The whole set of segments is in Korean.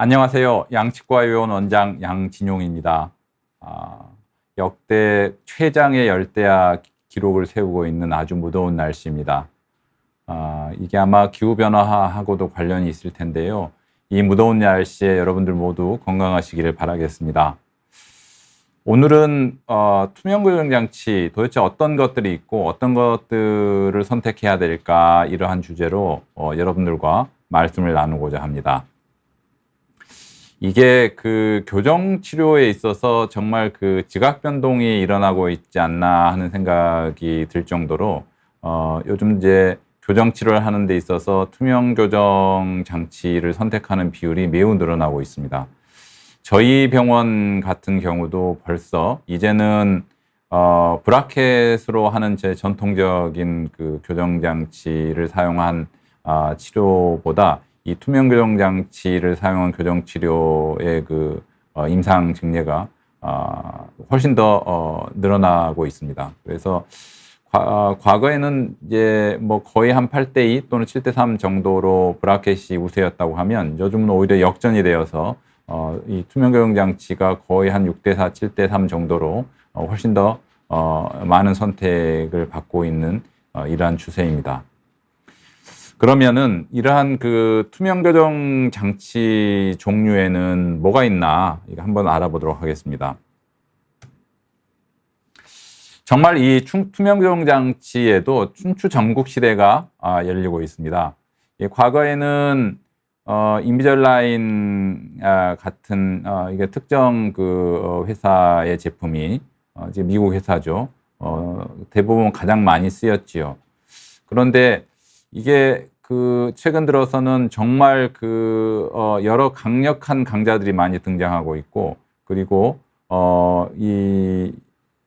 안녕하세요. 양치과의원 원장 양진용입니다. 역대 최장의 열대야 기록을 세우고 있는 아주 무더운 날씨입니다. 이게 아마 기후변화하고도 관련이 있을 텐데요. 이 무더운 날씨에 여러분들 모두 건강하시기를 바라겠습니다. 오늘은 투명교정장치 도대체 어떤 것들이 있고 어떤 것들을 선택해야 될까, 이러한 주제로 여러분들과 말씀을 나누고자 합니다. 이게 그 교정 치료에 있어서 정말 그 지각 변동이 일어나고 있지 않나 하는 생각이 들 정도로 요즘 이제 교정 치료를 하는 데 있어서 투명 교정 장치를 선택하는 비율이 매우 늘어나고 있습니다. 저희 병원 같은 경우도 벌써 이제는 브라켓으로 하는 제 전통적인 그 교정 장치를 사용한 치료보다 이 투명 교정 장치를 사용한 교정 치료의 그 임상 증례가 훨씬 더 늘어나고 있습니다. 그래서 과거에는 이제 뭐 거의 한 8대2 또는 7대3 정도로 브라켓이 우세였다고 하면 요즘은 오히려 역전이 되어서 이 투명 교정 장치가 거의 한 6대4, 7대3 정도로 훨씬 더 많은 선택을 받고 있는 이러한 추세입니다. 그러면은 이러한 그 투명 교정 장치 종류에는 뭐가 있나, 이거 한번 알아보도록 하겠습니다. 정말 이 투명 교정 장치에도 춘추 전국 시대가 열리고 있습니다. 과거에는 인비절라인 같은 이게 특정 그 회사의 제품이 이제 미국 회사죠. 대부분 가장 많이 쓰였지요. 그런데 이게 그 최근 들어서는 정말 그 여러 강력한 강자들이 많이 등장하고 있고, 그리고 이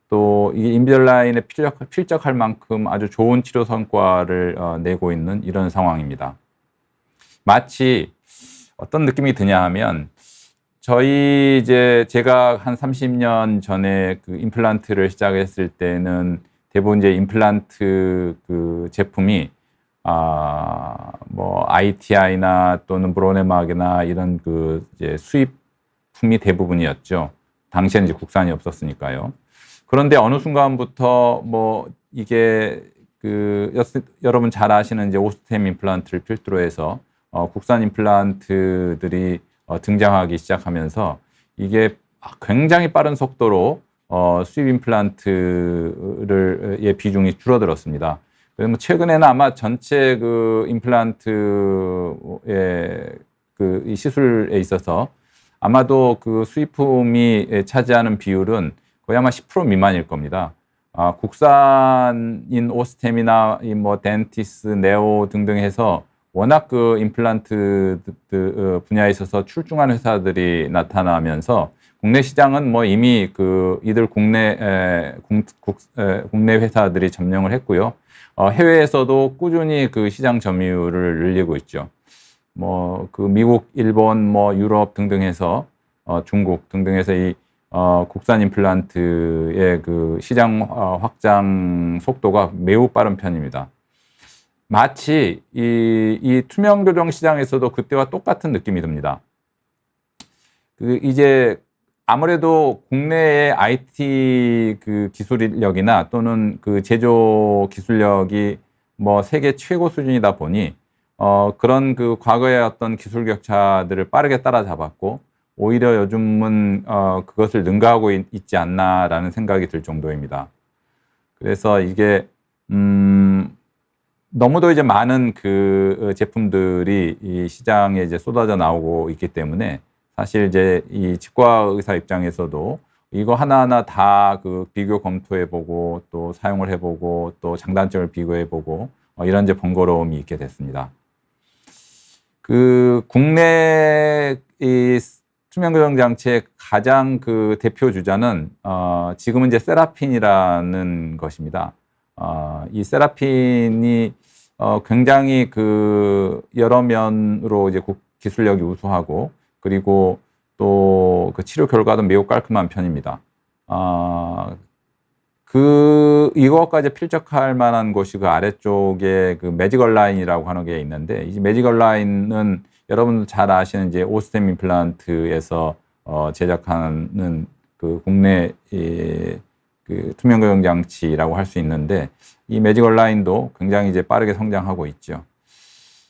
인비절라인에 필적할 만큼 아주 좋은 치료 성과를 내고 있는 이런 상황입니다. 마치 어떤 느낌이 드냐 하면, 제가 한 30년 전에 그 임플란트를 시작했을 때는 대부분 이제 임플란트 그 제품이 뭐 ITI나 또는 브로네막이나 이런 그 이제 수입품이 대부분이었죠. 당시에는 이제 국산이 없었으니까요. 그런데 어느 순간부터 뭐 이게 그 여러분 잘 아시는 이제 오스템 임플란트를 필두로 해서 국산 임플란트들이 등장하기 시작하면서 이게 굉장히 빠른 속도로 수입 임플란트의 비중이 줄어들었습니다. 그러면 최근에는 아마 전체 그 임플란트의 그 이 시술에 있어서 아마도 그 수입품이 차지하는 비율은 거의 아마 10% 미만일 겁니다. 국산인 오스템이나 뭐 덴티스, 네오 등등 해서 워낙 그 임플란트 분야에 있어서 출중한 회사들이 나타나면서 국내 시장은 뭐 이미 그 이들 국내 회사들이 점령을 했고요. 해외에서도 꾸준히 그 시장 점유율을 늘리고 있죠. 뭐 그 미국, 일본, 뭐 유럽 등등 해서 중국 등등 해서 이 국산 임플란트의 그 시장 확장 속도가 매우 빠른 편입니다. 마치 이 투명 교정 시장에서도 그때와 똑같은 느낌이 듭니다. 이제 아무래도 국내의 IT 그 기술력이나 또는 그 제조 기술력이 뭐 세계 최고 수준이다 보니 그런 그 과거의 어떤 기술 격차들을 빠르게 따라잡았고, 오히려 요즘은 그것을 능가하고 있지 않나라는 생각이 들 정도입니다. 그래서 이게 너무도 이제 많은 그 제품들이 이 시장에 이제 쏟아져 나오고 있기 때문에 사실 이제 이 치과 의사 입장에서도 이거 하나하나 다 그 비교 검토해보고 또 사용을 해보고 또 장단점을 비교해보고 이런 이제 번거로움이 있게 됐습니다. 그 국내 이 투명 교정 장치의 가장 그 대표 주자는 지금은 이제 세라핀이라는 것입니다. 이 세라핀이 굉장히 그 여러 면으로 이제 기술력이 우수하고, 그리고 또 그 치료 결과도 매우 깔끔한 편입니다. 이것까지 필적할 만한 곳이 그 아래쪽에 그 매직얼라인이라고 하는 게 있는데, 이 매직얼라인은 여러분들 잘 아시는 이제 오스템 임플란트에서 제작하는 그 국내 그 투명 교정 장치라고 할 수 있는데 이 매직 얼라인도 굉장히 이제 빠르게 성장하고 있죠.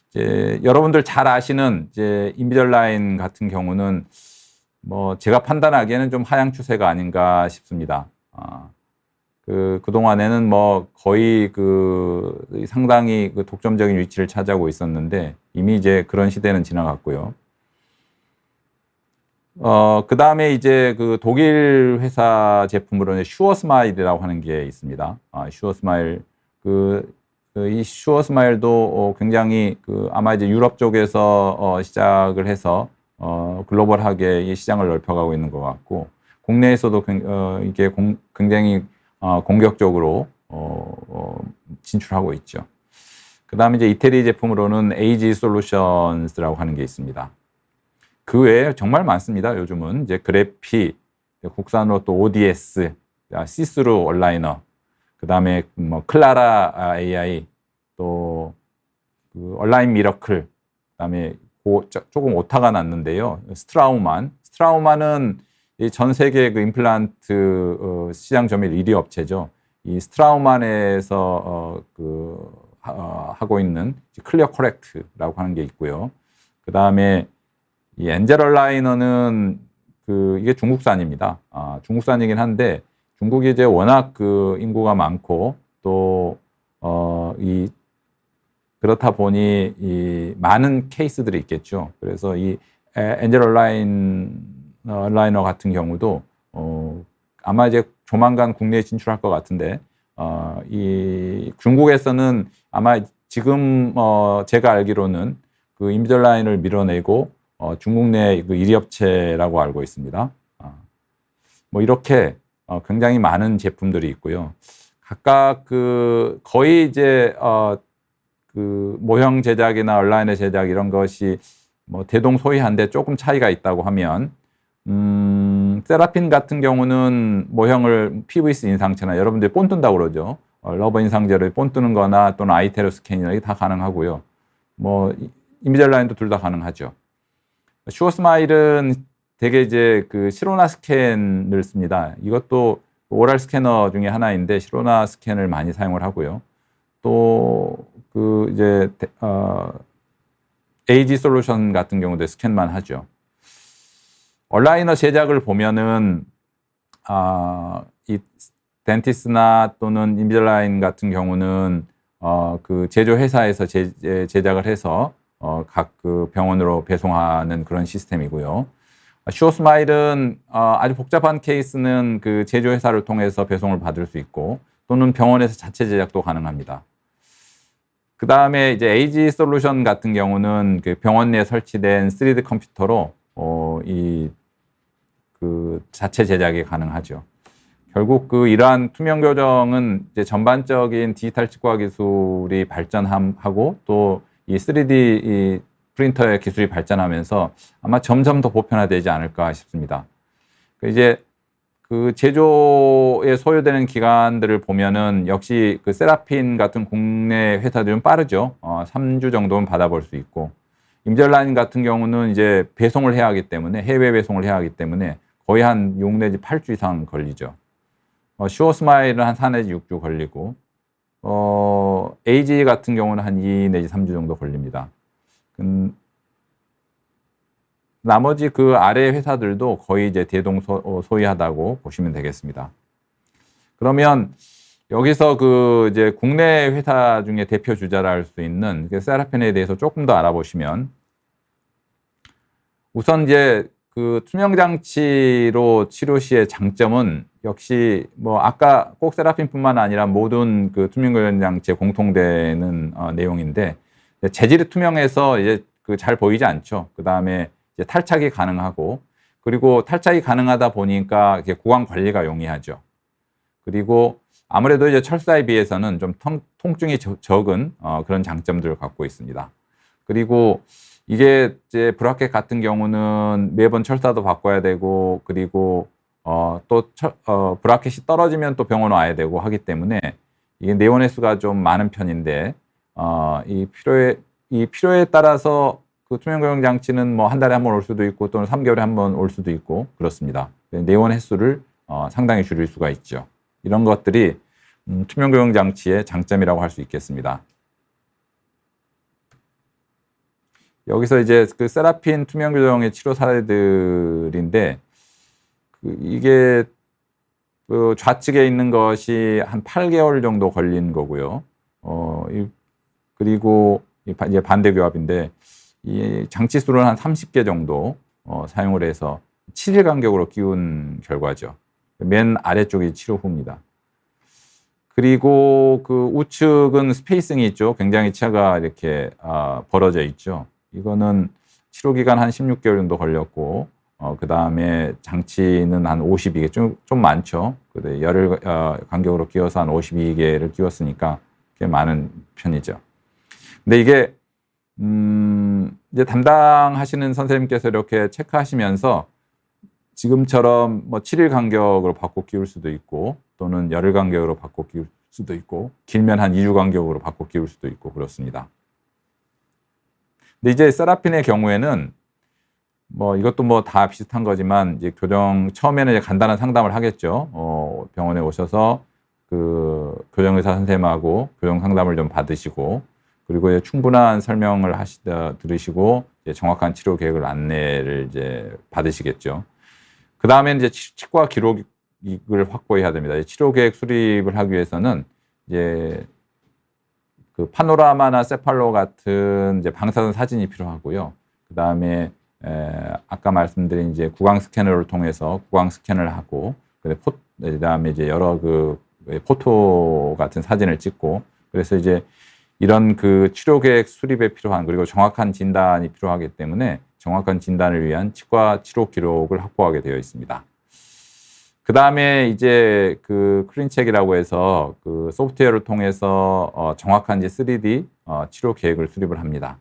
이제 여러분들 잘 아시는 이제 인비절라인 같은 경우는 뭐 제가 판단하기에는 좀 하향 추세가 아닌가 싶습니다. 그동안에는 뭐 거의 상당히 그 독점적인 위치를 차지하고 있었는데 이미 이제 그런 시대는 지나갔고요. 그 다음에 이제 그 독일 회사 제품으로는 슈어스마일이라고 하는 게 있습니다. 슈어스마일. 이 슈어스마일도 굉장히 아마 이제 유럽 쪽에서 시작을 해서 글로벌하게 이 시장을 넓혀가고 있는 것 같고, 국내에서도 이게 굉장히 공격적으로 진출하고 있죠. 그 다음에 이제 이태리 제품으로는 AG 솔루션스라고 하는 게 있습니다. 그 외에 정말 많습니다. 요즘은 이제 그래피, 국산으로 또 ODS, 시스루 얼라이너, 그 다음에 뭐 클라라 AI, 또 그 얼라인 미러클, 그 다음에 조금 오타가 났는데요. 스트라우만은 전 세계 그 임플란트 시장 점유율 1위 업체죠. 이 스트라우만에서 하고 있는 클리어 코렉트라고 하는 게 있고요. 그 다음에 이 엔젤 얼라이너는 이게 중국산입니다. 중국산이긴 한데 중국이 이제 워낙 인구가 많고 또 그렇다 보니 이 많은 케이스들이 있겠죠. 그래서 이 엔젤 얼라이너 같은 경우도 아마 이제 조만간 국내에 진출할 것 같은데 이 중국에서는 아마 지금 제가 알기로는 그 인비절라인을 밀어내고 중국 내 1위 업체라고 알고 있습니다. 뭐 이렇게 굉장히 많은 제품들이 있고요. 각각 거의 이제 모형 제작이나 얼라인의 제작 이런 것이 뭐 대동소이한데 조금 차이가 있다고 하면 세라핀 같은 경우는 모형을 PVC 인상체나 여러분들이 본 뜬다고 그러죠. 러버 인상제로 본 뜨는 거나 또는 아이테로 스캔이나 이게 다 가능하고요. 뭐 인비절라인도 둘 다 가능하죠. 슈어스마일은 되게 이제 시로나 스캔을 씁니다. 이것도 오랄 스캐너 중에 하나인데 시로나 스캔을 많이 사용을 하고요. 또 이제 AG 솔루션 같은 경우도 스캔만 하죠. 얼라이너 제작을 보면은 이 덴티스나 또는 인비절라인 같은 경우는 제조 회사에서 제작을 해서 각 병원으로 배송하는 그런 시스템이고요. 슈어스마일은 아주 복잡한 케이스는 제조 회사를 통해서 배송을 받을 수 있고 또는 병원에서 자체 제작도 가능합니다. 그 다음에 이제 AG 솔루션 같은 경우는 병원 내에 설치된 3D 컴퓨터로 자체 제작이 가능하죠. 결국 이러한 투명 교정은 이제 전반적인 디지털 치과 기술이 발전하고 또 이 3D 프린터의 기술이 발전하면서 아마 점점 더 보편화되지 않을까 싶습니다. 이제 제조에 소요되는 기간들을 보면은 역시 세라핀 같은 국내 회사들은 빠르죠. 3주 정도는 받아볼 수 있고, 인비절라인 같은 경우는 이제 배송을 해야 하기 때문에, 해외 배송을 해야 하기 때문에 거의 한 6 내지 8주 이상 걸리죠. 슈어스마일은 한 4 내지 6주 걸리고, AG 같은 경우는 한 2 내지 3주 정도 걸립니다. 나머지 아래 회사들도 거의 이제 대동소이하다고 보시면 되겠습니다. 그러면 여기서 이제 국내 회사 중에 대표 주자라 할 수 있는 세라핀에 대해서 조금 더 알아보시면, 우선 이제 투명 장치로 치료 시의 장점은 역시 뭐 아까 꼭 세라핀뿐만 아니라 모든 투명 교정 장치에 공통되는 내용인데, 재질이 투명해서 이제 잘 보이지 않죠. 그 다음에 이제 탈착이 가능하고, 그리고 탈착이 가능하다 보니까 이렇게 구강 관리가 용이하죠. 그리고 아무래도 이제 철사에 비해서는 좀 통증이 적은 그런 장점들을 갖고 있습니다. 그리고 이게 이제 브라켓 같은 경우는 매번 철사도 바꿔야 되고, 그리고 또 브라켓이 떨어지면 또 병원 와야 되고 하기 때문에 이게 내원 횟수가 좀 많은 편인데, 이 필요에 따라서 그 투명 교정 장치는 뭐 한 달에 한 번 올 수도 있고 또는 3개월에 한 번 올 수도 있고 그렇습니다. 내원 횟수를 상당히 줄일 수가 있죠. 이런 것들이 투명 교정 장치의 장점이라고 할 수 있겠습니다. 여기서 이제 그 세라핀 투명 교정의 치료 사례들인데 이게 그 좌측에 있는 것이 한 8개월 정도 걸린 거고요. 그리고 이제 반대 교합인데 이 장치 수는 한 30개 정도 사용을 해서 7일 간격으로 끼운 결과죠. 맨 아래쪽이 치료 후입니다. 그리고 그 우측은 스페이싱이 있죠. 굉장히 치아가 이렇게 벌어져 있죠. 이거는 치료 기간 한 16개월 정도 걸렸고, 그 다음에 장치는 한 52개, 좀 많죠. 그래, 열흘 간격으로 끼워서 한 52개를 끼웠으니까 꽤 많은 편이죠. 근데 이게, 이제 담당하시는 선생님께서 이렇게 체크하시면서 지금처럼 뭐 7일 간격으로 바꿔 끼울 수도 있고, 또는 열흘 간격으로 바꿔 끼울 수도 있고, 길면 한 2주 간격으로 바꿔 끼울 수도 있고, 그렇습니다. 근데 이제 세라핀의 경우에는 뭐 이것도 뭐 다 비슷한 거지만 이제 처음에는 이제 간단한 상담을 하겠죠. 병원에 오셔서 그 교정의사 선생님하고 교정 상담을 좀 받으시고 그리고 이제 충분한 설명을 들으시고 이제 정확한 치료 계획을 안내를 이제 받으시겠죠. 그 다음에 이제 치과 기록을 확보해야 됩니다. 치료 계획 수립을 하기 위해서는 이제 그 파노라마나 세팔로 같은 이제 방사선 사진이 필요하고요. 그 다음에 아까 말씀드린 이제 구강 스캐너를 통해서 구강 스캔을 하고, 그다음에 이제 여러 그 포토 같은 사진을 찍고, 그래서 이제 이런 그 치료 계획 수립에 필요한 그리고 정확한 진단이 필요하기 때문에 정확한 진단을 위한 치과 치료 기록을 확보하게 되어 있습니다. 그 다음에 이제 그 클린책이라고 해서 그 소프트웨어를 통해서 정확한 이제 3D 치료 계획을 수립을 합니다.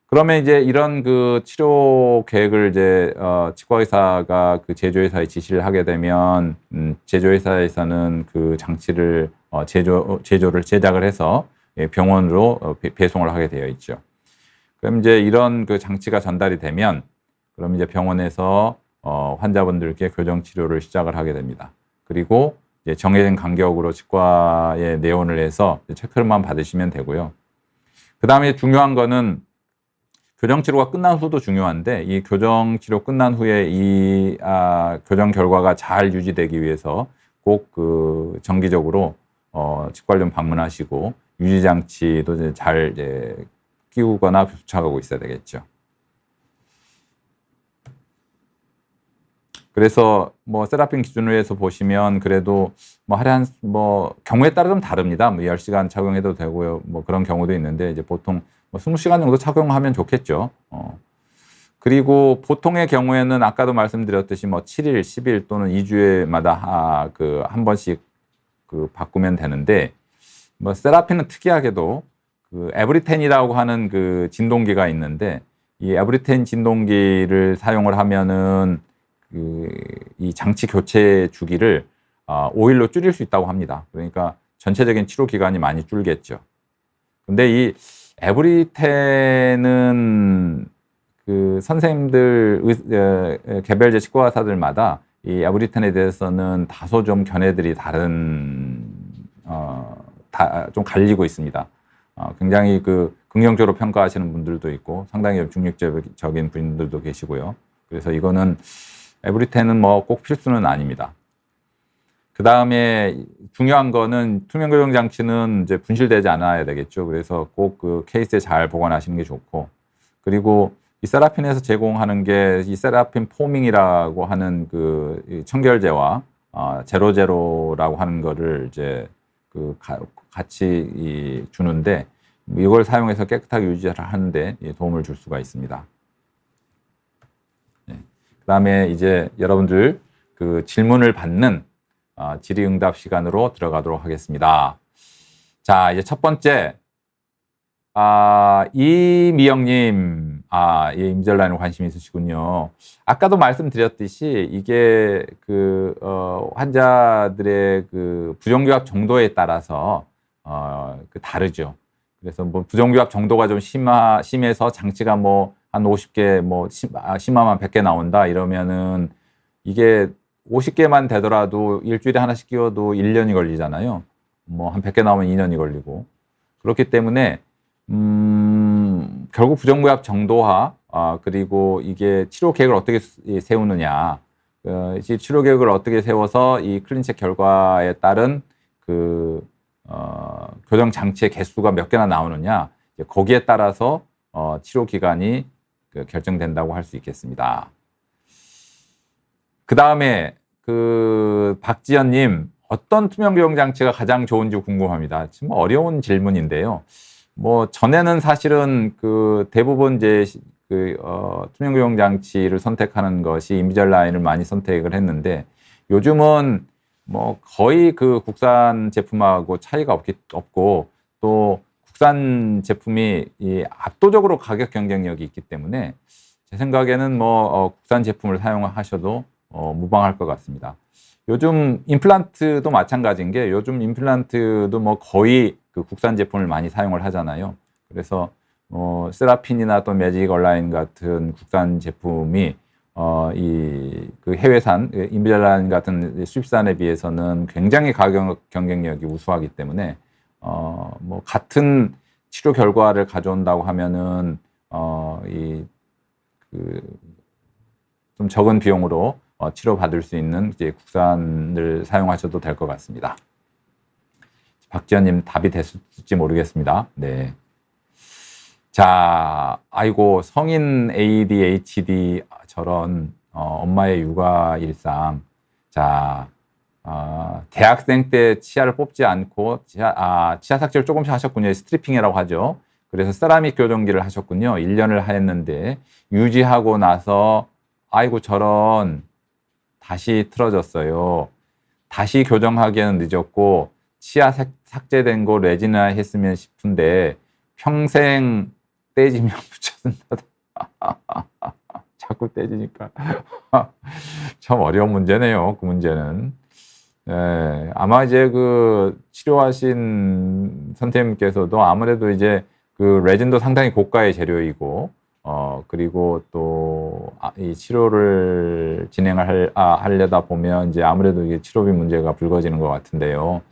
그러면 이제 이런 그 치료 계획을 이제 치과 의사가 그 제조회사에 지시를 하게 되면 제조회사에서는 그 장치를 제작을 해서 병원으로 배송을 하게 되어 있죠. 그럼 이제 이런 그 장치가 전달이 되면 그럼 이제 병원에서 환자분들께 교정 치료를 시작을 하게 됩니다. 그리고 이제 정해진 간격으로 치과에 내원을 해서 체크만 받으시면 되고요. 그 다음에 중요한 거는 교정 치료가 끝난 후도 중요한데 이 교정 치료 끝난 후에 이 교정 결과가 잘 유지되기 위해서 꼭 그 정기적으로 치과를 좀 방문하시고 유지 장치도 잘 이제 끼우거나 부착하고 있어야 되겠죠. 그래서 뭐 세라핀 기준으로 해서 보시면 그래도 뭐 하루에 뭐 경우에 따라 좀 다릅니다. 뭐 10시간 착용해도 되고요. 뭐 그런 경우도 있는데 이제 보통 뭐 20시간 정도 착용하면 좋겠죠. 그리고 보통의 경우에는 아까도 말씀드렸듯이 뭐 7일, 10일 또는 2주에마다 그 한 번씩 그 바꾸면 되는데 뭐 세라핀은 특이하게도 그 에브리텐이라고 하는 그 진동기가 있는데 이 에브리텐 진동기를 사용을 하면은 이 장치 교체 주기를 5일로 줄일 수 있다고 합니다. 그러니까 전체적인 치료 기간이 많이 줄겠죠. 근데 이 에브리텐은 그 선생님들, 개별제 치과 의사들마다 이 에브리텐에 대해서는 다소 좀 견해들이 좀 갈리고 있습니다. 굉장히 그 긍정적으로 평가하시는 분들도 있고 상당히 중립적인 분들도 계시고요. 그래서 이거는 에브리텐은 뭐 꼭 필수는 아닙니다. 그 다음에 중요한 거는 투명 교정 장치는 이제 분실되지 않아야 되겠죠. 그래서 꼭 그 케이스에 잘 보관하시는 게 좋고, 그리고 이 세라핀에서 제공하는 게 이 세라핀 포밍이라고 하는 그 청결제와 제로제로라고 하는 거를 이제 그 같이 주는데 이걸 사용해서 깨끗하게 유지를 하는데 도움을 줄 수가 있습니다. 그다음에 이제 여러분들 그 질문을 받는 질의응답 시간으로 들어가도록 하겠습니다. 자, 이제 첫 번째, 이미영님, 예, 임절란에 관심이 있으시군요. 아까도 말씀드렸듯이 이게 그 환자들의 그 부정교합 정도에 따라서 다르죠. 그래서 뭐 부정교합 정도가 좀 심해서 장치가 뭐 한 50개, 뭐 심하면 100개 나온다 이러면은 이게 50개만 되더라도 일주일에 하나씩 끼워도 1년이 걸리잖아요. 뭐 한 100개 나오면 2년이 걸리고. 그렇기 때문에 결국 부정교합 정도화, 그리고 이게 치료 계획을 어떻게 세우느냐, 이 치료 계획을 어떻게 세워서 이 클린책 결과에 따른 교정 장치의 개수가 몇 개나 나오느냐, 거기에 따라서 치료 기간이 결정된다고 할 수 있겠습니다. 그 다음에 박지연님, 어떤 투명 교정 장치가 가장 좋은지 궁금합니다. 참 어려운 질문인데요. 뭐 전에는 사실은 대부분 이제 투명 교정 장치를 선택하는 것이 인비절라인을 많이 선택을 했는데, 요즘은 뭐 거의 국산 제품하고 차이가 없고, 또 국산 제품이 압도적으로 가격 경쟁력이 있기 때문에 제 생각에는 국산 제품을 사용하셔도 무방할 것 같습니다. 요즘 임플란트도 마찬가지인 게, 요즘 임플란트도 뭐 거의 국산 제품을 많이 사용을 하잖아요. 그래서 세라핀이나 또 매직 얼라인 같은 국산 제품이 해외산 인비절라인 같은 수입산에 비해서는 굉장히 가격 경쟁력이 우수하기 때문에 뭐 같은 치료 결과를 가져온다고 하면은 좀 적은 비용으로 치료받을 수 있는 이제 국산을 사용하셔도 될 것 같습니다. 박지연님 답이 됐을지 모르겠습니다. 네. 자, 아이고, 성인 ADHD 저런 엄마의 육아 일상. 자, 대학생 때 치아를 뽑지 않고 치아 삭제를 조금씩 하셨군요. 스트리핑이라고 하죠. 그래서 세라믹 교정기를 하셨군요. 1년을 했는데 유지하고 나서 아이고 저런 다시 틀어졌어요. 다시 교정하기에는 늦었고 치아 삭제된 거 레지나 했으면 싶은데 평생 떼지면 붙여준다. 자꾸 떼지니까 참 어려운 문제네요. 그 문제는. 네, 아마 이제 치료하신 선생님께서도 아무래도 이제 레진도 상당히 고가의 재료이고, 그리고 또 이 치료를 하려다 보면 이제 아무래도 이게 치료비 문제가 불거지는 것 같은데요.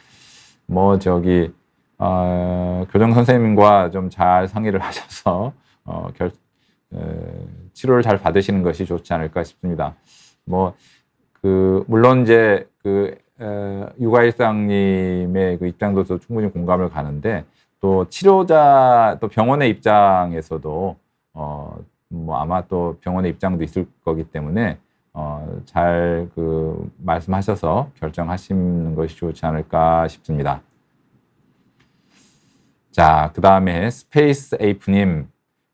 뭐 교정 선생님과 좀 잘 상의를 하셔서 치료를 잘 받으시는 것이 좋지 않을까 싶습니다. 뭐 물론 이제 육아일상님의 입장도 충분히 공감을 가는데, 또 치료자 또 병원의 입장에서도 뭐 아마 또 병원의 입장도 있을 거기 때문에 잘 말씀하셔서 결정하시는 것이 좋지 않을까 싶습니다. 자, 그 다음에 스페이스 에이프님,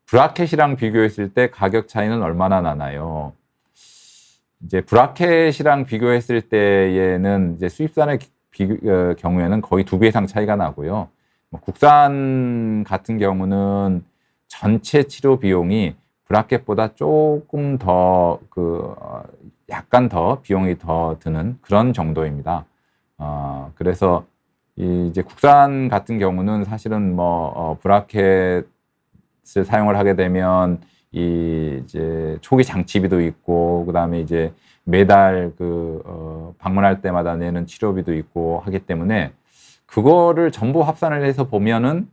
브라켓이랑 비교했을 때 가격 차이는 얼마나 나나요? 이제 브라켓이랑 비교했을 때에는 이제 수입산의 경우에는 거의 2배 이상 차이가 나고요. 국산 같은 경우는 전체 치료 비용이 브라켓보다 조금 더 약간 더 비용이 더 드는 그런 정도입니다. 그래서 이제 국산 같은 경우는 사실은 브라켓을 사용을 하게 되면 이제 초기 장치비도 있고, 그다음에 이제 매달 방문할 때마다 내는 치료비도 있고 하기 때문에 그거를 전부 합산을 해서 보면은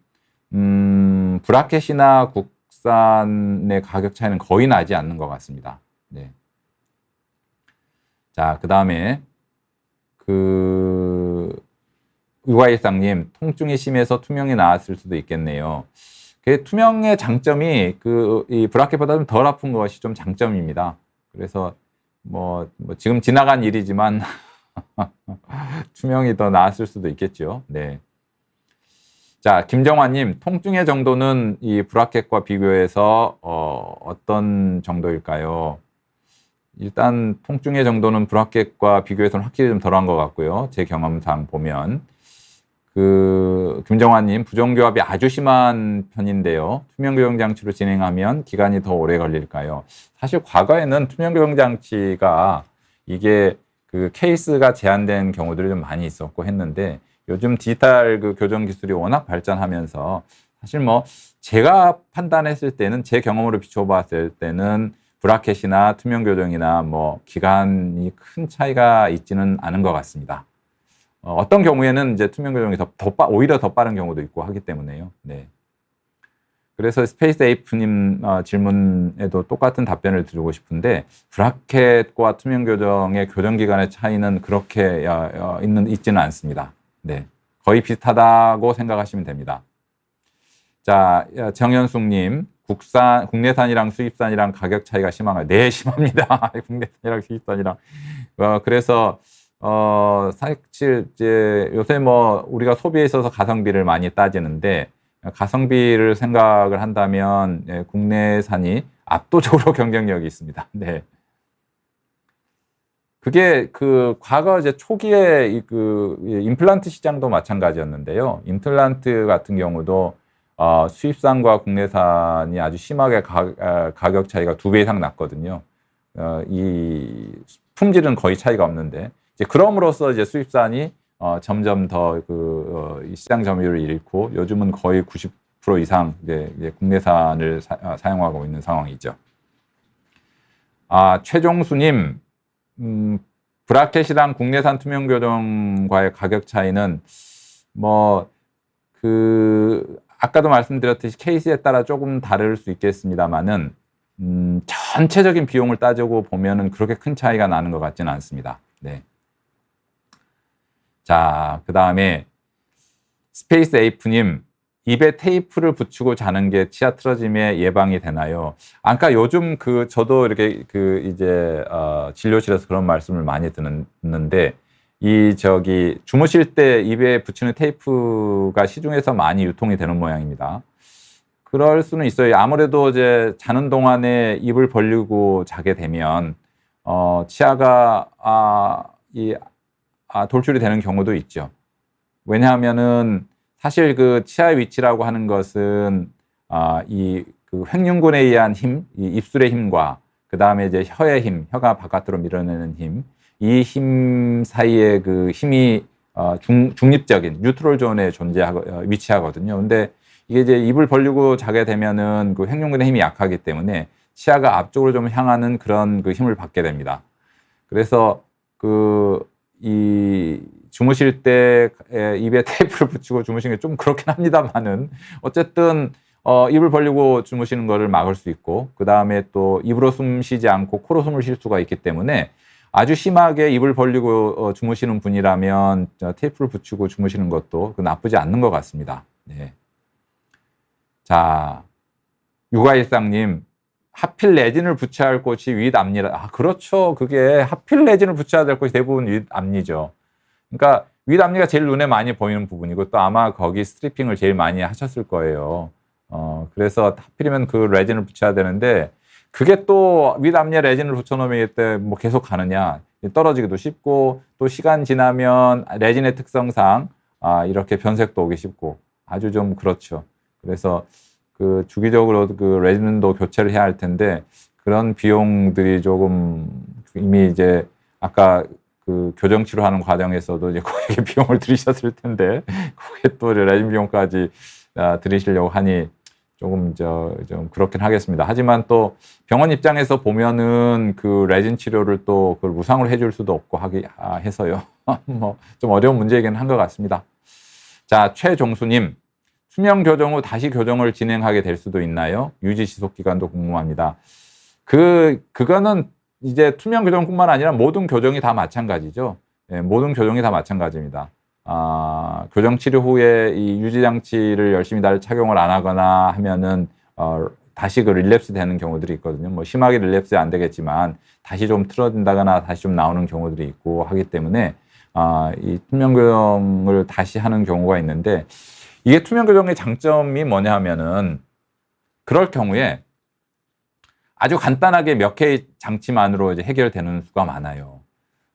브라켓이나 국산의 가격 차이는 거의 나지 않는 것 같습니다. 네. 자, 그다음에 육아일상님, 통증이 심해서 투명이 나왔을 수도 있겠네요. 투명의 장점이 이 브라켓보다 좀 덜 아픈 것이 좀 장점입니다. 그래서 뭐 지금 지나간 일이지만 투명이 더 나았을 수도 있겠죠. 네. 자, 김정환님, 통증의 정도는 이 브라켓과 비교해서 어떤 정도일까요? 일단 통증의 정도는 브라켓과 비교해서는 확실히 좀 덜한 것 같고요. 제 경험상 보면. 김정환님, 부정교합이 아주 심한 편인데요. 투명교정장치로 진행하면 기간이 더 오래 걸릴까요? 사실 과거에는 투명교정장치가 이게 케이스가 제한된 경우들이 좀 많이 있었고 했는데, 요즘 디지털 교정 기술이 워낙 발전하면서 사실 뭐 제가 판단했을 때는 제 경험으로 비춰봤을 때는 브라켓이나 투명 교정이나 뭐 기간이 큰 차이가 있지는 않은 것 같습니다. 어떤 경우에는 이제 투명 교정이 오히려 더 빠른 경우도 있고 하기 때문에요. 네. 그래서 스페이스 에이프님 질문에도 똑같은 답변을 드리고 싶은데 브라켓과 투명 교정의 교정 기간의 차이는 그렇게 있지는 않습니다. 네. 거의 비슷하다고 생각하시면 됩니다. 자, 정현숙님, 국내산이랑 수입산이랑 가격 차이가 심한가요? 네, 심합니다. 국내산이랑 수입산이랑. 그래서, 사실 이제 요새 뭐 우리가 소비에 있어서 가성비를 많이 따지는데 가성비를 생각을 한다면 국내산이 압도적으로 경쟁력이 있습니다. 네. 그게 그 과거 이제 초기에 그 임플란트 시장도 마찬가지였는데요. 임플란트 같은 경우도 수입산과 국내산이 아주 심하게 가격 차이가 2배 이상 났거든요. 이 품질은 거의 차이가 없는데 이제 그럼으로써 이제 수입산이 점점 더 시장 점유율을 잃고 요즘은 거의 90% 이상 이제 국내산을 사용하고 있는 상황이죠. 최종수님, 브라켓이랑 국내산 투명 교정과의 가격 차이는 아까도 말씀드렸듯이 케이스에 따라 조금 다를 수 있겠습니다만은 전체적인 비용을 따지고 보면은 그렇게 큰 차이가 나는 것 같지는 않습니다. 네. 자, 그 다음에 스페이스 에이프님, 입에 테이프를 붙이고 자는 게 치아 틀어짐에 예방이 되나요? 아까 요즘 저도 이렇게 진료실에서 그런 말씀을 많이 듣는데 주무실 때 입에 붙이는 테이프가 시중에서 많이 유통이 되는 모양입니다. 그럴 수는 있어요. 아무래도 이제 자는 동안에 입을 벌리고 자게 되면 치아가 돌출이 되는 경우도 있죠. 왜냐하면은 사실 치아의 위치라고 하는 것은 횡륜근에 의한 힘, 이 입술의 힘과 그 다음에 이제 혀의 힘, 혀가 바깥으로 밀어내는 힘, 이 힘 사이에 힘이 중립적인 뉴트럴 존에 위치하거든요. 근데 이게 이제 입을 벌리고 자게 되면은 횡륜근의 힘이 약하기 때문에 치아가 앞쪽으로 좀 향하는 그런 힘을 받게 됩니다. 그래서 주무실 때 입에 테이프를 붙이고 주무시는 게 좀 그렇긴 합니다만은 어쨌든 입을 벌리고 주무시는 거를 막을 수 있고 그 다음에 또 입으로 숨 쉬지 않고 코로 숨을 쉴 수가 있기 때문에 아주 심하게 입을 벌리고 주무시는 분이라면 테이프를 붙이고 주무시는 것도 나쁘지 않는 것 같습니다. 네. 자, 육아일상님, 하필 레진을 붙여야 할 곳이 윗앞니라. 그렇죠. 그게 하필 레진을 붙여야 될 곳이 대부분 윗앞니죠. 그러니까 윗앞니가 제일 눈에 많이 보이는 부분이고 또 아마 거기 스트리핑을 제일 많이 하셨을 거예요. 그래서 하필이면 레진을 붙여야 되는데 그게 또 윗앞니에 레진을 붙여놓으면 이때 계속 가느냐. 떨어지기도 쉽고 또 시간 지나면 레진의 특성상 이렇게 변색도 오기 쉽고 아주 좀 그렇죠. 그래서 주기적으로 레진도 교체를 해야 할 텐데 그런 비용들이 조금 이미 이제 아까 교정 치료하는 과정에서도 이제 거기에 비용을 들이셨을 텐데 거기에 또 레진 비용까지 들이시려고 하니 조금 좀 그렇긴 하겠습니다. 하지만 또 병원 입장에서 보면은 레진 치료를 또 그걸 무상으로 해줄 수도 없고 해서요. 좀 어려운 문제이긴 한 것 같습니다. 자, 최종수님, 투명 교정 후 다시 교정을 진행하게 될 수도 있나요? 유지 지속 기간도 궁금합니다. 그거는 이제 투명 교정뿐만 아니라 모든 교정이 다 마찬가지죠. 예, 모든 교정이 다 마찬가지입니다. 교정 치료 후에 이 유지 장치를 열심히 착용을 안 하거나 하면은 다시 릴랩스 되는 경우들이 있거든요. 심하게 릴랩스 안 되겠지만 다시 좀 틀어진다거나 다시 좀 나오는 경우들이 있고 하기 때문에 이 투명 교정을 다시 하는 경우가 있는데 이게 투명 교정의 장점이 뭐냐 하면은 그럴 경우에 아주 간단하게 몇 개의 장치만으로 이제 해결되는 수가 많아요.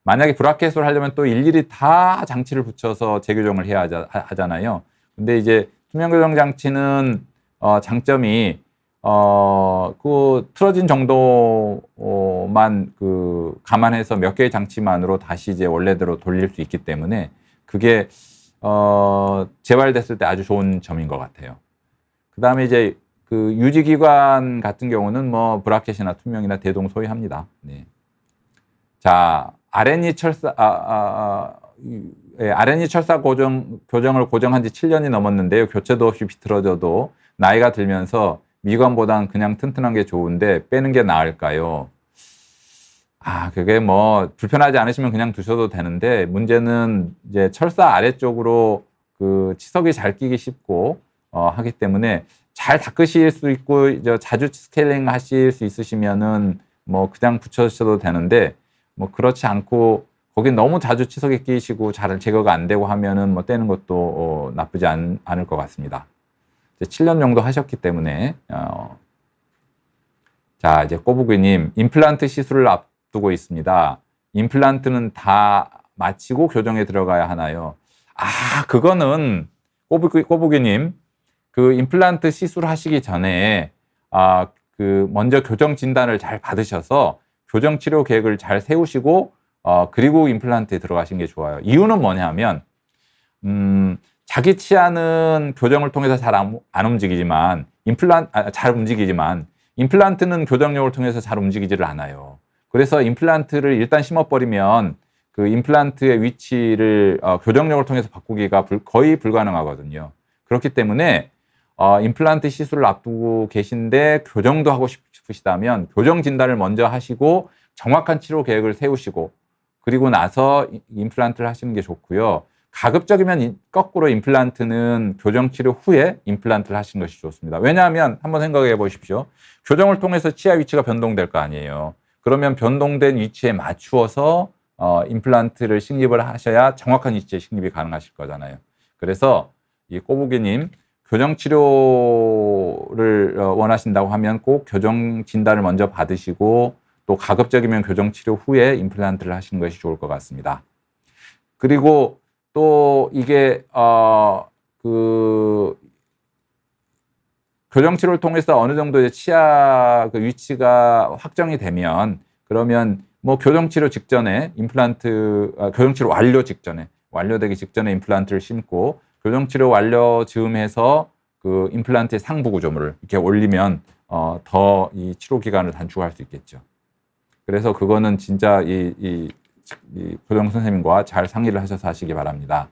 만약에 브라켓을 하려면 또 일일이 다 장치를 붙여서 재교정을 해야 하잖아요. 근데 이제 투명 교정 장치는 장점이 틀어진 정도만 감안해서 몇 개의 장치만으로 다시 이제 원래대로 돌릴 수 있기 때문에 그게 재발됐을 때 아주 좋은 점인 것 같아요. 그다음에 이제 그 유지기관 같은 경우는 뭐 브라켓이나 투명이나 대동소이합니다. 네. 자, RNA 철사 RNA 철사 교정을 고정한 지 7년이 넘었는데요. 교체도 없이 비틀어져도 나이가 들면서 미관보다는 그냥 튼튼한 게 좋은데 빼는 게 나을까요? 그게 뭐 불편하지 않으시면 그냥 두셔도 되는데 문제는 이제 철사 아래쪽으로 그 치석이 잘 끼기 쉽고 하기 때문에 잘 닦으실 수 있고 이제 자주 스케일링 하실 수 있으시면은 뭐 그냥 붙여주셔도 되는데 뭐 그렇지 않고 거기 너무 자주 치석이 끼시고 잘 제거가 안 되고 하면은 뭐 떼는 것도 나쁘지 않을 것 같습니다. 이제 7년 정도 하셨기 때문에 자 이제 꼬부기님 임플란트 시술을 앞두고 있습니다. 임플란트는 다 마치고 교정에 들어가야 하나요? 그거는 꼬부기님 그 임플란트 시술하시기 전에 그 먼저 교정 진단을 잘 받으셔서 교정 치료 계획을 잘 세우시고 그리고 임플란트에 들어가시는 게 좋아요. 이유는 뭐냐면 자기 치아는 교정을 통해서 잘 안 움직이지만 잘 움직이지만 임플란트는 교정력을 통해서 잘 움직이지를 않아요. 그래서 임플란트를 일단 심어버리면 그 임플란트의 위치를 교정력을 통해서 바꾸기가 거의 불가능하거든요. 그렇기 때문에 임플란트 시술을 앞두고 계신데 교정도 하고 싶으시다면 교정 진단을 먼저 하시고 정확한 치료 계획을 세우시고 그리고 나서 임플란트를 하시는 게 좋고요. 가급적이면 거꾸로 임플란트는 교정 치료 후에 임플란트를 하시는 것이 좋습니다. 왜냐하면 한번 생각해 보십시오. 교정을 통해서 치아 위치가 변동될 거 아니에요. 그러면 변동된 위치에 맞추어서 임플란트를 식립을 하셔야 정확한 위치에 식립이 가능하실 거잖아요. 그래서 이 꼬부기님 교정 치료를 원하신다고 하면 꼭 교정 진단을 먼저 받으시고 또 가급적이면 교정 치료 후에 임플란트를 하시는 것이 좋을 것 같습니다. 그리고 또 이게 그 교정 치료를 통해서 어느 정도 치아 그 위치가 확정이 되면 그러면 뭐 교정 치료 직전에 교정 치료 완료 직전에 완료되기 직전에 임플란트를 심고 교정 치료 완료 즈음해서 그 임플란트의 상부 구조물을 이렇게 올리면 더 이 치료 기간을 단축할 수 있겠죠. 그래서 그거는 진짜 이 교정 선생님과 잘 상의를 하셔서 하시기 바랍니다.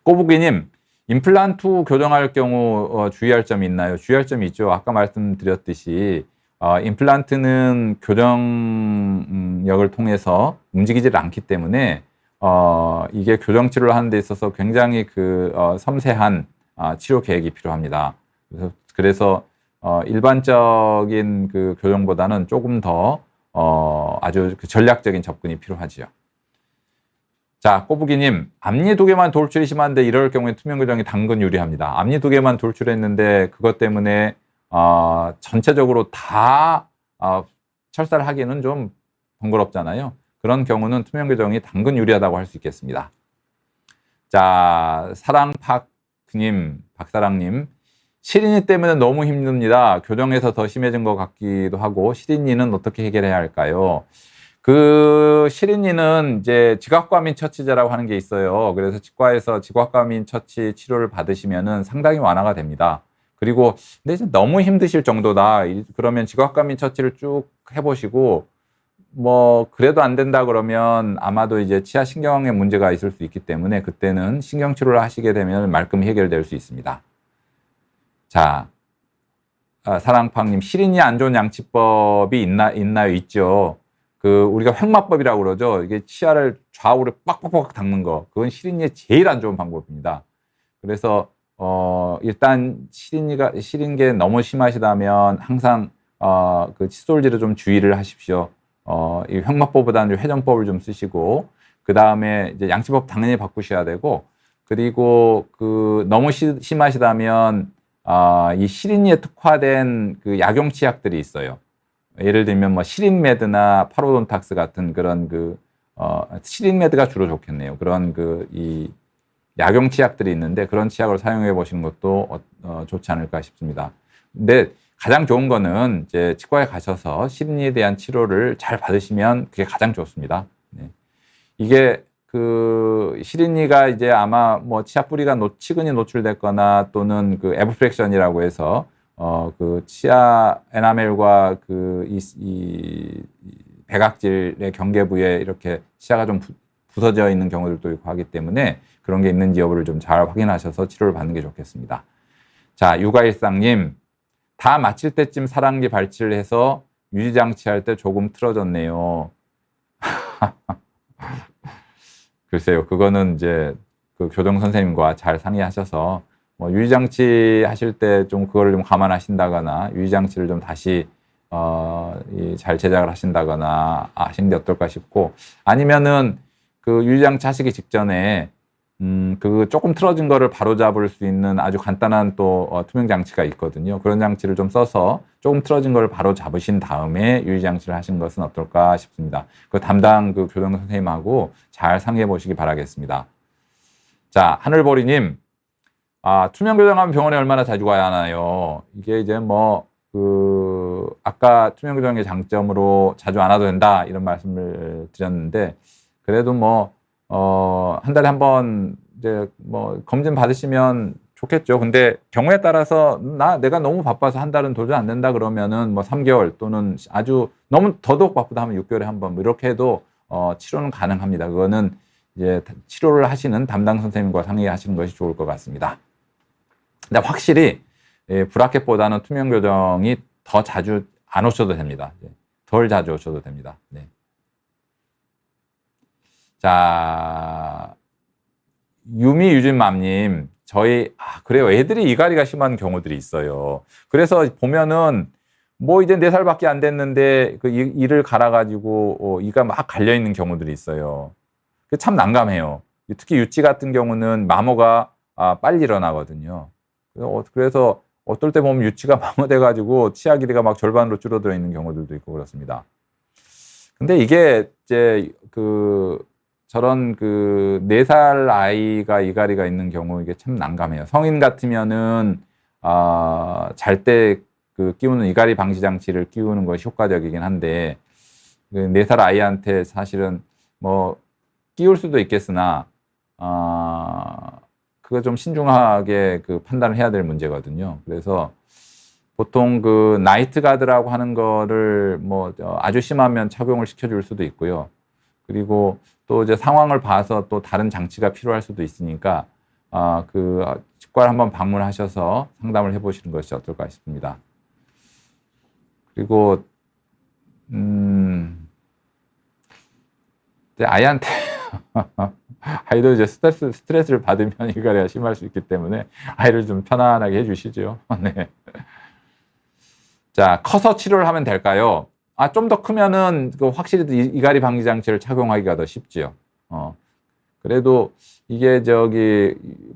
꼬부기님, 임플란트 후 교정할 경우 주의할 점이 있나요? 주의할 점이 있죠. 아까 말씀드렸듯이 임플란트는 교정력을 통해서 움직이질 않기 때문에 이게 교정 치료를 하는 데 있어서 굉장히 섬세한 치료 계획이 필요합니다. 그래서 일반적인 그 교정보다는 조금 더 아주 전략적인 접근이 필요하지요. 자, 꼬부기님, 앞니 2개만 돌출이 심한데 이럴 경우에 투명 교정이 당근 유리합니다. 앞니 2개만 돌출했는데 그것 때문에 전체적으로 다 철사를 하기는 좀 번거롭잖아요. 그런 경우는 투명 교정이 당근 유리하다고 할 수 있겠습니다. 자, 박사랑님, 시린이 때문에 너무 힘듭니다. 교정에서 더 심해진 것 같기도 하고 시린이는 어떻게 해결해야 할까요? 그 시린이는 이제 지각과민 처치제라고 하는 게 있어요. 그래서 치과에서 지각과민 처치 치료를 받으시면은 상당히 완화가 됩니다. 그리고 근데 이제 너무 힘드실 정도다. 그러면 지각과민 처치를 쭉 해보시고 뭐 그래도 안 된다 그러면 아마도 이제 치아 신경에 문제가 있을 수 있기 때문에 그때는 신경 치료를 하시게 되면 말끔히 해결될 수 있습니다. 자, 사랑팡님, 시린이 안 좋은 양치법이 있나요? 있죠. 우리가 횡마법이라고 그러죠. 이게 치아를 좌우로 빡빡빡 닦는 거. 그건 시린이의 제일 안 좋은 방법입니다. 그래서, 일단 시린게 너무 심하시다면 항상, 그 칫솔질에 좀 주의를 하십시오. 이 횡마법보다는 회전법을 좀 쓰시고, 그 다음에 이제 양치법 당연히 바꾸셔야 되고, 그리고 너무 심하시다면, 이 시린이에 특화된 그 약용치약들이 있어요. 예를 들면 뭐 시린메드나 파로돈탁스 같은 그런 시린메드가 주로 좋겠네요. 그런 이 약용치약들이 있는데 그런 치약을 사용해 보시는 것도 좋지 않을까 싶습니다. 근데 가장 좋은 거는 이제 치과에 가셔서 시린이에 대한 치료를 잘 받으시면 그게 가장 좋습니다. 네. 이게 그 실린이가 이제 아마 뭐 치아 뿌리가 치근이 노출됐거나 또는 그 에브프렉션이라고 해서 그 치아 에나멜과 그 이 백악질의 경계부에 이렇게 치아가 좀 부서져 있는 경우들도 있고 하기 때문에 그런 게 있는지 여부를 좀 잘 확인하셔서 치료를 받는 게 좋겠습니다. 자, 육아일상님, 다 마칠 때쯤 사랑니 발치를 해서 유지장치 할 때 조금 틀어졌네요. 글쎄요, 그거는 이제 그 교정 선생님과 잘 상의하셔서 뭐 유지장치 하실 때 좀 그거를 좀 감안하신다거나 유지장치를 좀 다시 잘 제작을 하신다거나 하시는 게 어떨까 싶고, 아니면은 그 유지장치 하시기 직전에 그 조금 틀어진 거를 바로 잡을 수 있는 아주 간단한 또 투명 장치가 있거든요. 그런 장치를 좀 써서 조금 틀어진 거를 바로 잡으신 다음에 유지 장치를 하신 것은 어떨까 싶습니다. 그 담당 그 교정 선생님하고 잘 상의해 보시기 바라겠습니다. 자, 하늘보리님, 투명 교정하면 병원에 얼마나 자주 가야 하나요? 이게 이제 아까 투명 교정의 장점으로 자주 안 와도 된다 이런 말씀을 드렸는데, 그래도 한 달에 한 번 이제 검진 받으시면 좋겠죠. 근데 경우에 따라서 내가 너무 바빠서 한 달은 도저히 안 된다 그러면은 3개월 또는 아주 너무 더더욱 바쁘다 하면 6개월에 한 번 이렇게 해도 치료는 가능합니다. 그거는 이제 치료를 하시는 담당 선생님과 상의하시는 것이 좋을 것 같습니다. 근데 확실히 브라켓보다는 투명 교정이 더 자주 안 오셔도 됩니다. 덜 자주 오셔도 됩니다. 네. 자, 유진맘님, 그래요. 애들이 이갈이가 심한 경우들이 있어요. 그래서 보면은, 이제 4살밖에 안 됐는데, 이를 갈아가지고, 이가 막 갈려있는 경우들이 있어요. 참 난감해요. 특히 유치 같은 경우는 마모가 빨리 일어나거든요. 그래서 어떨 때 보면 유치가 마모돼가지고 치아 길이가 막 절반으로 줄어들어 있는 경우들도 있고 그렇습니다. 근데 이게 이제 저런 4살 아이가 이갈이가 있는 경우 이게 참 난감해요. 성인 같으면은 잘 때 끼우는 이갈이 방지 장치를 끼우는 것이 효과적이긴 한데 4살 아이한테 사실은 끼울 수도 있겠으나 그거 좀 신중하게 판단을 해야 될 문제거든요. 그래서 보통 나이트 가드라고 하는 거를 아주 심하면 착용을 시켜줄 수도 있고요. 그리고 또 이제 상황을 봐서 또 다른 장치가 필요할 수도 있으니까 치과를 한번 방문하셔서 상담을 해보시는 것이 어떨까 싶습니다. 그리고 이제 아이한테 아이도 이제 스트레스를 받으면 이갈이가 심할 수 있기 때문에 아이를 좀 편안하게 해주시죠. 네. 자, 커서 치료를 하면 될까요? 좀 더 크면은 확실히 이갈이 방지 장치를 착용하기가 더 쉽지요. 그래도 이게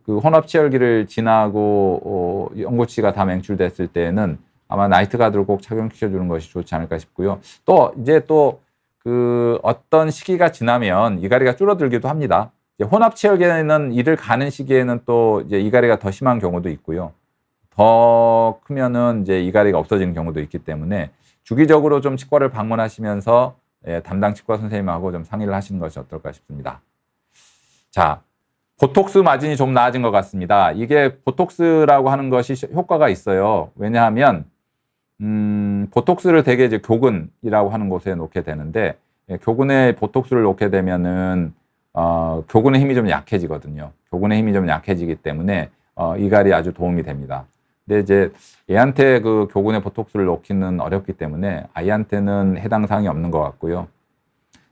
혼합 치열기를 지나고 연고치가 다 맹출됐을 때에는 아마 나이트 가드를 꼭 착용시켜 주는 것이 좋지 않을까 싶고요. 또 이제 어떤 시기가 지나면 이갈이가 줄어들기도 합니다. 이제 혼합 치열기는 이를 가는 시기에는 또 이제 이갈이가 더 심한 경우도 있고요. 더 크면은 이제 이갈이가 없어지는 경우도 있기 때문에 주기적으로 좀 치과를 방문하시면서 담당 치과 선생님하고 좀 상의를 하시는 것이 어떨까 싶습니다. 자, 보톡스 맞으니 좀 나아진 것 같습니다. 이게 보톡스라고 하는 것이 효과가 있어요. 왜냐하면 보톡스를 되게 이제 교근이라고 하는 곳에 놓게 되는데 교근에 보톡스를 놓게 되면은 교근의 힘이 좀 약해지거든요. 교근의 힘이 좀 약해지기 때문에 이갈이 아주 도움이 됩니다. 근데 이제 얘한테 교근에 보톡스를 놓기는 어렵기 때문에 아이한테는 해당 사항이 없는 것 같고요.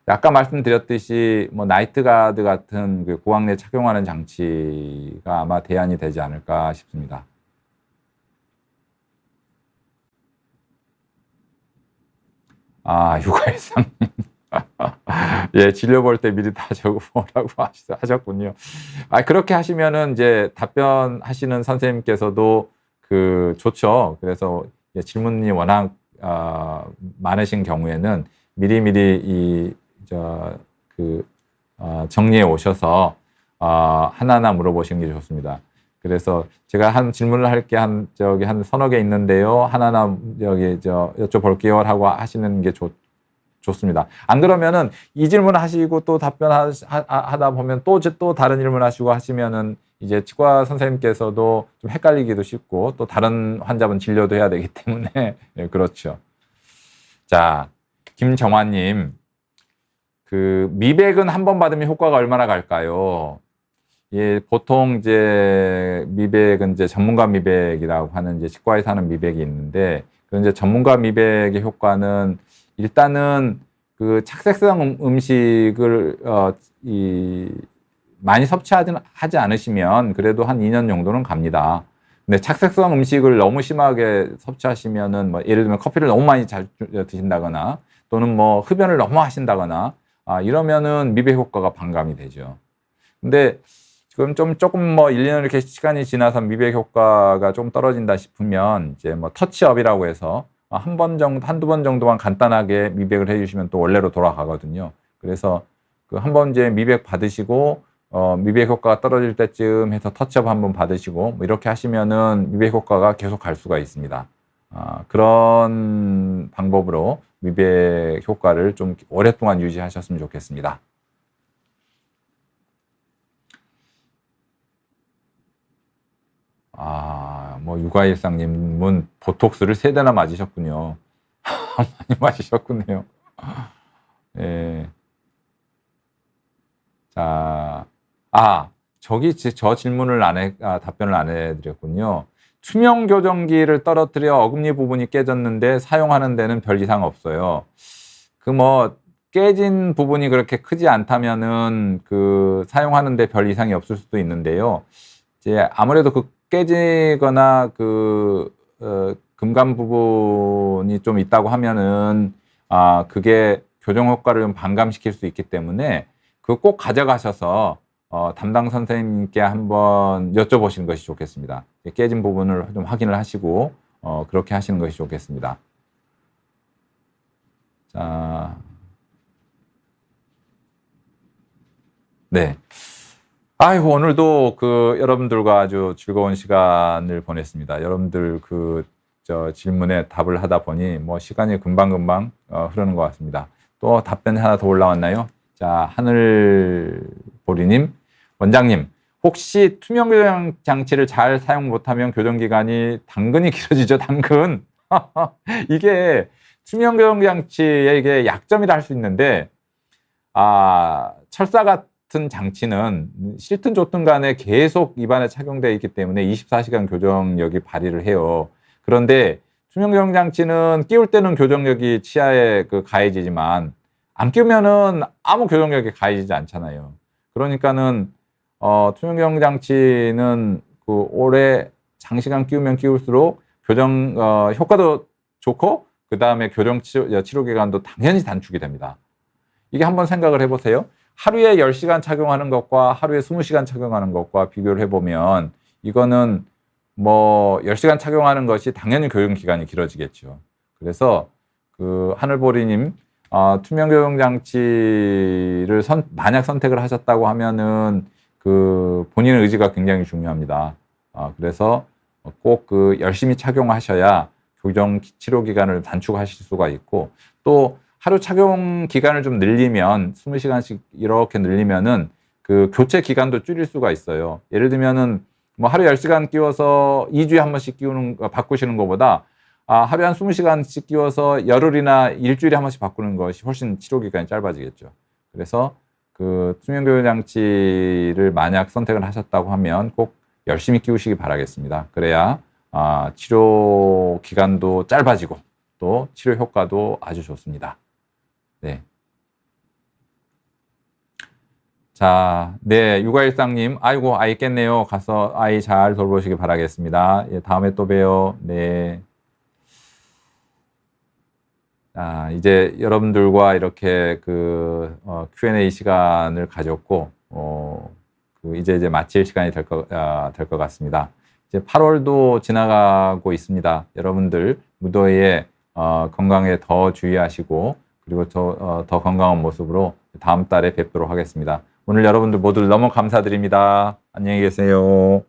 아까 말씀드렸듯이 나이트 가드 같은 고학내에 착용하는 장치가 아마 대안이 되지 않을까 싶습니다. 육아일상님. 예, 진료 볼 때 미리 다 적어보라고 하셨군요. 그렇게 하시면은 이제 답변하시는 선생님께서도 좋죠. 그래서 질문이 워낙 많으신 경우에는 미리미리 정리해 오셔서 하나하나 물어보시는 게 좋습니다. 그래서 제가 질문을 할 게 한 서너 개 있는데요. 하나하나 여쭤볼게요 하고 하시는 게 좋습니다. 안 그러면은 이 질문 하시고 또 답변하다 보면 또 다른 질문 하시고 하시면은 이제 치과 선생님께서도 좀 헷갈리기도 쉽고 또 다른 환자분 진료도 해야 되기 때문에 네, 그렇죠. 자, 김정환님, 그 미백은 한 번 받으면 효과가 얼마나 갈까요? 예, 보통 이제 미백은 이제 전문가 미백이라고 하는 이제 치과에서 하는 미백이 있는데, 그 이제 전문가 미백의 효과는 일단은 그 착색성 음식을 많이 하지 않으시면 그래도 한 2년 정도는 갑니다. 근데 착색성 음식을 너무 심하게 섭취하시면은 뭐 예를 들면 커피를 너무 많이 잘 드신다거나 또는 뭐 흡연을 너무 하신다거나 이러면은 미백 효과가 반감이 되죠. 근데 지금 조금 뭐 1, 2년 이렇게 시간이 지나서 미백 효과가 좀 떨어진다 싶으면 이제 뭐 터치업이라고 해서 한두 번 정도만 간단하게 미백을 해주시면 또 원래로 돌아가거든요. 그래서 그 한번 이제 미백 받으시고 미백 효과가 떨어질 때쯤 해서 터치업 한번 받으시고 뭐 이렇게 하시면은 미백 효과가 계속 갈 수가 있습니다. 그런 방법으로 미백 효과를 좀 오랫동안 유지하셨으면 좋겠습니다. 뭐 육아일상님은 보톡스를 3대나 맞으셨군요. 많이 맞으셨군요. 예. 자, 저 질문을 답변을 안 해드렸군요. 투명 교정기를 떨어뜨려 어금니 부분이 깨졌는데 사용하는 데는 별 이상 없어요. 그 뭐 깨진 부분이 그렇게 크지 않다면은 그 사용하는 데 별 이상이 없을 수도 있는데요. 이제 아무래도 그 깨지거나 금간 부분이 좀 있다고 하면은 그게 교정 효과를 좀 반감시킬 수 있기 때문에 그거 꼭 가져가셔서 담당 선생님께 한번 여쭤보시는 것이 좋겠습니다. 깨진 부분을 좀 확인을 하시고 그렇게 하시는 것이 좋겠습니다. 자, 네. 아이고, 오늘도 여러분들과 아주 즐거운 시간을 보냈습니다. 여러분들 질문에 답을 하다 보니 뭐 시간이 금방금방 흐르는 것 같습니다. 또 답변이 하나 더 올라왔나요? 자, 하늘보리님, 원장님, 혹시 투명 교정 장치를 잘 사용 못하면 교정 기간이 당근이 길어지죠? 당근. 이게 투명 교정 장치의 이게 약점이라 할 수 있는데, 철사 같은 장치는 싫든 좋든 간에 계속 입안에 착용되어 있기 때문에 24시간 교정력이 발휘를 해요. 그런데 투명 교정 장치는 끼울 때는 교정력이 치아에 가해지지만 안 끼우면은 아무 교정력이 가해지지 않잖아요. 그러니까는 투명 교정 장치는 오래 장시간 끼우면 끼울수록 교정 효과도 좋고 그 다음에 교정 치료 기간도 당연히 단축이 됩니다. 이게 한번 생각을 해보세요. 하루에 10시간 착용하는 것과 하루에 20시간 착용하는 것과 비교를 해보면 이거는 뭐 10시간 착용하는 것이 당연히 교정 기간이 길어지겠죠. 그래서 하늘보리님, 투명 교정 장치를 만약 선택을 하셨다고 하면은 본인의 의지가 굉장히 중요합니다. 그래서 꼭 열심히 착용하셔야 교정 치료 기간을 단축하실 수가 있고, 또 하루 착용 기간을 좀 늘리면 20시간씩 이렇게 늘리면은 교체 기간도 줄일 수가 있어요. 예를 들면은 뭐 하루 10시간 끼워서 2주에 한 번씩 바꾸시는 것보다 하루에 한 20시간씩 끼워서 열흘이나 일주일에 한 번씩 바꾸는 것이 훨씬 치료 기간이 짧아지겠죠. 그래서 투명 교정 장치를 만약 선택을 하셨다고 하면 꼭 열심히 끼우시기 바라겠습니다. 그래야 치료 기간도 짧아지고 또 치료 효과도 아주 좋습니다. 네. 자, 네, 육아일상님, 아이고, 아이 깼네요. 가서 아이 잘 돌보시기 바라겠습니다. 예, 다음에 또 봬요. 네. 이제 여러분들과 이렇게 Q&A 시간을 가졌고, 이제 마칠 시간이 될 것 같습니다. 이제 8월도 지나가고 있습니다. 여러분들 무더위에 건강에 더 주의하시고, 그리고 더 건강한 모습으로 다음 달에 뵙도록 하겠습니다. 오늘 여러분들 모두 너무 감사드립니다. 안녕히 계세요.